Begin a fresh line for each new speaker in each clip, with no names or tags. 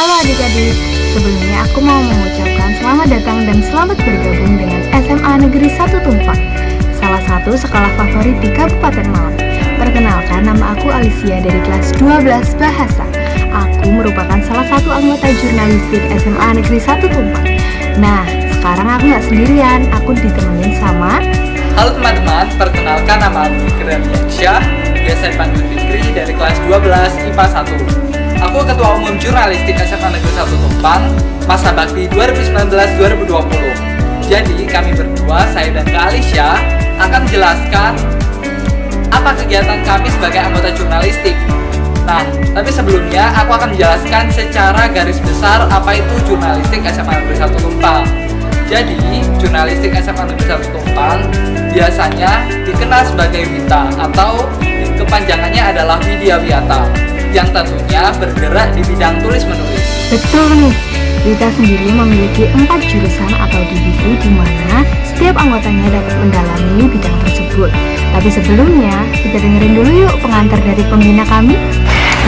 Halo adik-adik, sebelumnya aku mau mengucapkan selamat datang dan selamat bergabung dengan SMA Negeri 1 Tumpang, salah satu sekolah favorit di Kabupaten Malang. Perkenalkan, nama aku Alicia dari kelas 12 Bahasa. Aku merupakan salah satu anggota jurnalistik SMA Negeri 1 Tumpang. Nah, sekarang aku nggak sendirian, aku ditemenin sama...
Halo teman-teman, perkenalkan nama aku Fikri Radiansyah, biasa dipanggil Fikri dari kelas 12 IPA 1. Aku Ketua Umum Jurnalistik SMA Negeri 1 Tumpang, masa bakti 2019-2020. Jadi kami berdua, saya dan Kak Alicia, akan menjelaskan apa kegiatan kami sebagai anggota jurnalistik. Nah, tapi sebelumnya aku akan menjelaskan secara garis besar apa itu jurnalistik SMA Negeri 1 Tumpang. Jadi, jurnalistik SMA Negeri 1 Tumpang biasanya dikenal sebagai WITA atau kepanjangannya adalah Widya Wiyata, yang tentunya bergerak di bidang tulis-menulis.
Betul nih, WITA sendiri memiliki 4 jurusan atau divisi di mana setiap anggotanya dapat mendalami bidang tersebut. Tapi sebelumnya, kita dengerin dulu yuk pengantar dari pembina kami.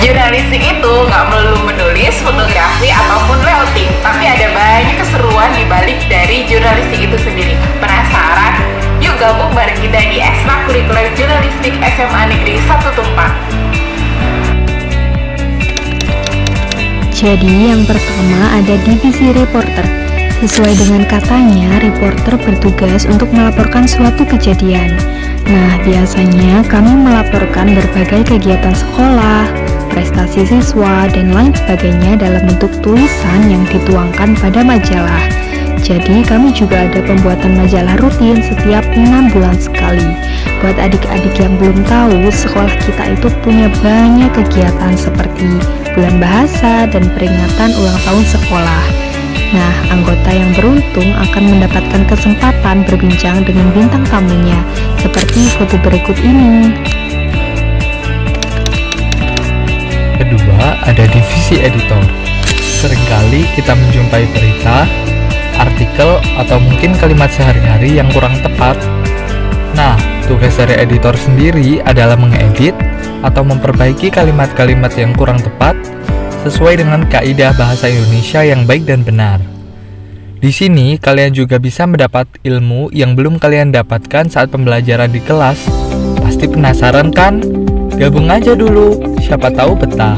Jurnalistik itu nggak melulu menulis, fotografi, ataupun layouting, tapi ada banyak keseruan di balik dari jurnalistik itu sendiri. Penasaran? Yuk gabung bareng kita di Ekstrakurikuler Jurnalistik SMA Negeri 1 Tumpang.
Jadi yang pertama ada divisi reporter. Sesuai dengan katanya, reporter bertugas untuk melaporkan suatu kejadian. Nah, biasanya kami melaporkan berbagai kegiatan sekolah, prestasi siswa, dan lain sebagainya dalam bentuk tulisan yang dituangkan pada majalah. Jadi kami juga ada pembuatan majalah rutin setiap 6 bulan sekali. Buat adik-adik yang belum tahu, sekolah kita itu punya banyak kegiatan seperti bulan bahasa dan peringatan ulang tahun sekolah. Nah, anggota yang beruntung akan mendapatkan kesempatan berbincang dengan bintang tamunya, seperti foto berikut ini.
Kedua, ada divisi editor. Seringkali kita menjumpai berita, artikel, atau mungkin kalimat sehari-hari yang kurang tepat. Nah, tugas dari editor sendiri adalah mengedit atau memperbaiki kalimat-kalimat yang kurang tepat sesuai dengan kaidah bahasa Indonesia yang baik dan benar. Di sini, kalian juga bisa mendapat ilmu yang belum kalian dapatkan saat pembelajaran di kelas. Pasti penasaran kan? Gabung aja dulu, siapa tahu betah.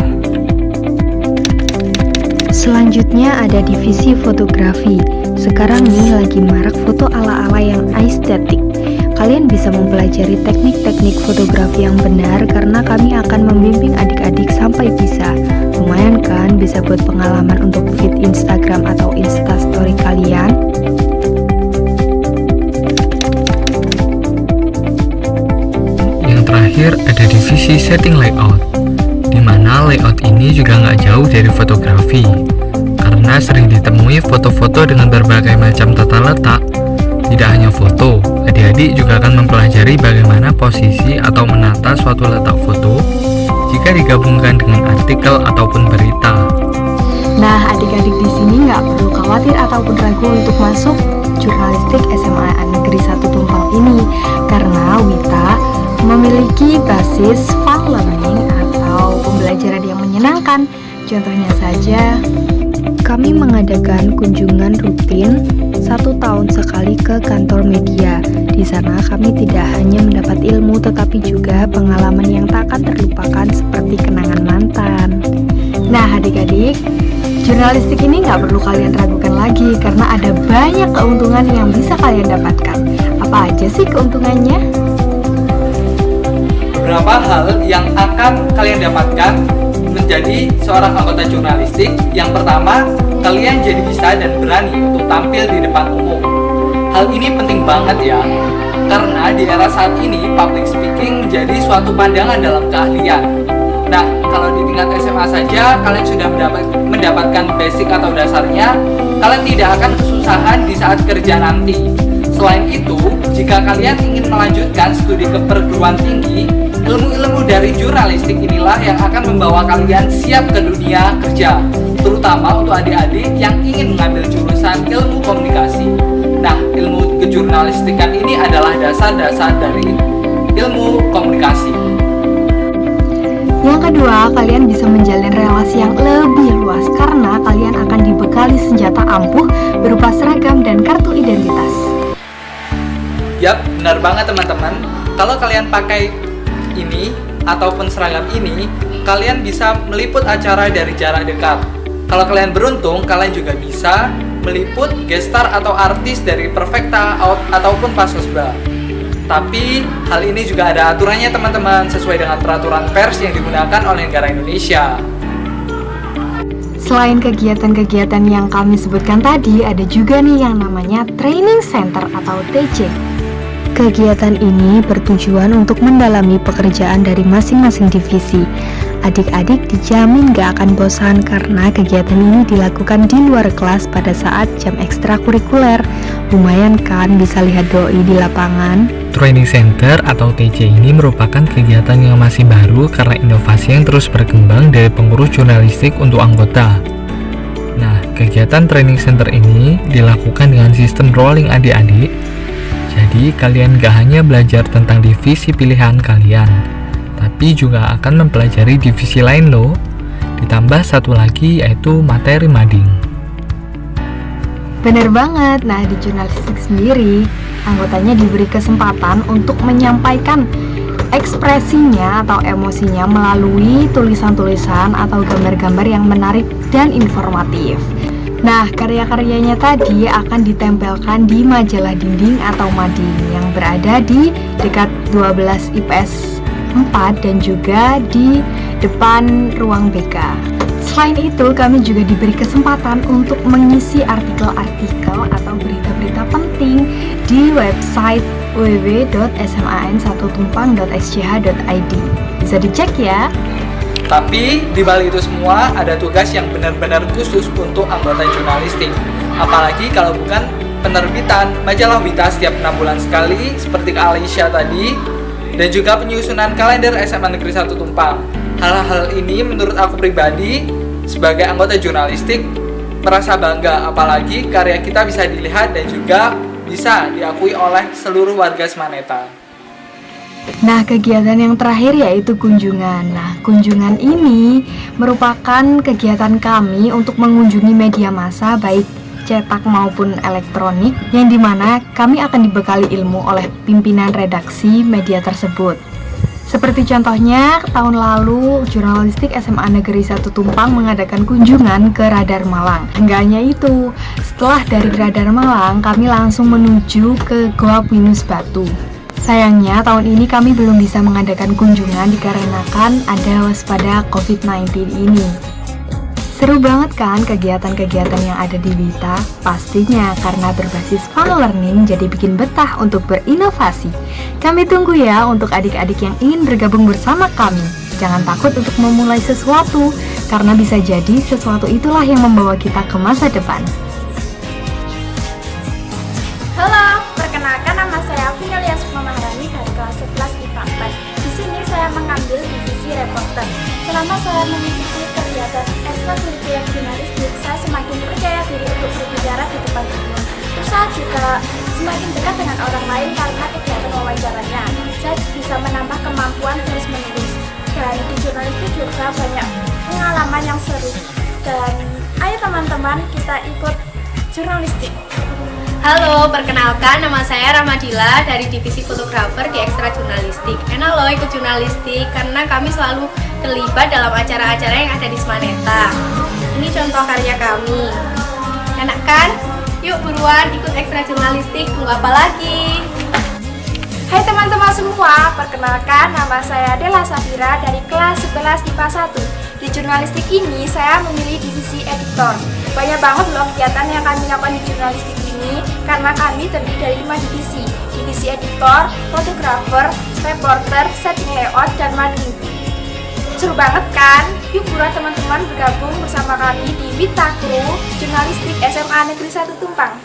Selanjutnya ada divisi fotografi. Sekarang nih lagi marak foto ala-ala yang estetik. Kalian bisa mempelajari teknik-teknik fotografi yang benar karena kami akan membimbing adik-adik sampai bisa. Lumayan kan, bisa buat pengalaman untuk feed Instagram atau Instastory kalian.
Yang terakhir ada divisi setting layout, di mana layout ini juga nggak jauh dari fotografi, karena sering ditemui foto-foto dengan berbagai macam tata letak. Tidak hanya foto, adik-adik juga akan mempelajari bagaimana posisi atau menata suatu letak foto jika digabungkan dengan artikel ataupun berita.
Nah, adik-adik di sini nggak perlu khawatir ataupun ragu untuk masuk jurnalistik SMA Negeri 1 Tumpang ini, karena WITA memiliki basis fun learning atau pembelajaran yang menyenangkan. Contohnya saja, kami mengadakan kunjungan rutin 1 tahun sekali ke kantor media. Di sana kami tidak hanya mendapat ilmu tetapi juga pengalaman yang tak akan terlupakan seperti kenangan mantan. Nah adik-adik, jurnalistik ini nggak perlu kalian ragukan lagi karena ada banyak keuntungan yang bisa kalian dapatkan. Apa aja sih keuntungannya?
Beberapa hal yang akan kalian dapatkan menjadi seorang anggota jurnalistik. Yang pertama, kalian jadi bisa dan berani untuk tampil di depan umum. Hal ini penting banget ya, karena di era saat ini public speaking menjadi suatu pandangan dalam keahlian. Nah, kalau di tingkat SMA saja kalian sudah mendapatkan basic atau dasarnya, kalian tidak akan kesusahan di saat kerja nanti. Selain itu, jika kalian ingin melanjutkan studi ke perguruan tinggi, ilmu-ilmu dari jurnalistik inilah yang akan membawa kalian siap ke dunia kerja, terutama untuk adik-adik yang ingin mengambil jurusan ilmu komunikasi. Nah, ilmu kejurnalistikan ini adalah dasar-dasar dari ilmu komunikasi.
Yang kedua, kalian bisa menjalin relasi yang lebih luas karena kalian senjata ampuh berupa seragam dan kartu identitas.
Yap, benar banget teman-teman. Kalau kalian pakai ini ataupun seragam ini, kalian bisa meliput acara dari jarak dekat. Kalau kalian beruntung, kalian juga bisa meliput gestar atau artis dari Perfecta ataupun Pasosba. Tapi hal ini juga ada aturannya teman-teman, sesuai dengan peraturan pers yang digunakan oleh negara Indonesia.
Selain kegiatan-kegiatan yang kami sebutkan tadi, ada juga nih yang namanya Training Center atau TC. Kegiatan ini bertujuan untuk mendalami pekerjaan dari masing-masing divisi. Adik-adik dijamin gak akan bosan karena kegiatan ini dilakukan di luar kelas pada saat jam ekstrakurikuler. Lumayan kan bisa lihat doi di lapangan.
Training Center atau TC ini merupakan kegiatan yang masih baru karena inovasi yang terus berkembang dari pengurus jurnalistik untuk anggota. Nah, kegiatan Training Center ini dilakukan dengan sistem rolling adik-adik. Jadi, kalian gak hanya belajar tentang divisi pilihan kalian, tapi juga akan mempelajari divisi lain loh. Ditambah satu lagi yaitu materi mading.
Bener banget, nah di jurnalistik sendiri, anggotanya diberi kesempatan untuk menyampaikan ekspresinya atau emosinya melalui tulisan-tulisan atau gambar-gambar yang menarik dan informatif. Nah, karya-karyanya tadi akan ditempelkan di majalah dinding atau mading yang berada di dekat 12 IPS 4 dan juga di depan ruang BK. Selain itu, kami juga diberi kesempatan untuk mengisi artikel-artikel atau berita-berita penting di website www.sman1tumpang.schh.id. Bisa dicek ya.
Tapi di balik itu semua ada tugas yang benar-benar khusus untuk anggota jurnalistik. Apalagi kalau bukan penerbitan majalah Wita setiap 6 bulan sekali seperti Kak Alicia tadi, dan juga penyusunan kalender SMA Negeri 1 Tumpang. Hal-hal ini menurut aku pribadi sebagai anggota jurnalistik merasa bangga, apalagi karya kita bisa dilihat dan juga bisa diakui oleh seluruh warga Semaneta.
Nah, kegiatan yang terakhir yaitu kunjungan. Nah, kunjungan ini merupakan kegiatan kami untuk mengunjungi media massa baik cetak maupun elektronik, yang dimana kami akan dibekali ilmu oleh pimpinan redaksi media tersebut. Seperti contohnya, tahun lalu jurnalistik SMA Negeri 1 Tumpang mengadakan kunjungan ke Radar Malang. Enggak hanya itu, setelah dari Radar Malang, kami langsung menuju ke Goa Pinus Batu. Sayangnya tahun ini kami belum bisa mengadakan kunjungan dikarenakan ada waspada COVID-19 ini. Seru banget kan kegiatan-kegiatan yang ada di Wita? Pastinya karena berbasis fun learning jadi bikin betah untuk berinovasi. Kami tunggu ya untuk adik-adik yang ingin bergabung bersama kami. Jangan takut untuk memulai sesuatu, karena bisa jadi sesuatu itulah yang membawa kita ke masa depan.
Halo, perkenalkan nama saya Finelia Sukmamaharani dari kelas 11 IPA 4. Di sini saya mengambil divisi reporter. Selama saya mengikuti kegiatan ekstrakurikuler jurnalistik, saya semakin percaya diri untuk berbicara di depan umum. Terus saya juga semakin dekat dengan orang lain karena kegiatan wawancaranya. Saya bisa menambah kemampuan tulis menulis. Dan di jurnalistik juga banyak pengalaman yang seru. Dan ayo teman-teman, kita ikut jurnalistik.
Halo, perkenalkan nama saya Ramadila dari divisi fotografer di Ekstra Jurnalistik. Enak loh ikut jurnalistik karena kami selalu terlibat dalam acara-acara yang ada di Semaneta. Ini contoh karya kami. Enak kan? Yuk buruan ikut Ekstra Jurnalistik, tunggu apa lagi?
Hai teman-teman semua, perkenalkan nama saya Dela Safira dari kelas 11 IPA 1. Di jurnalistik ini saya memilih divisi editor. Banyak banget loh kegiatan yang kami lakukan di jurnalistik ini karena kami terdiri dari 5 divisi. Divisi editor, fotografer, reporter, setting layout, dan mading. Seru banget kan? Yuk buruan teman-teman bergabung bersama kami di Wita Crew Jurnalistik SMA Negeri 1 Tumpang.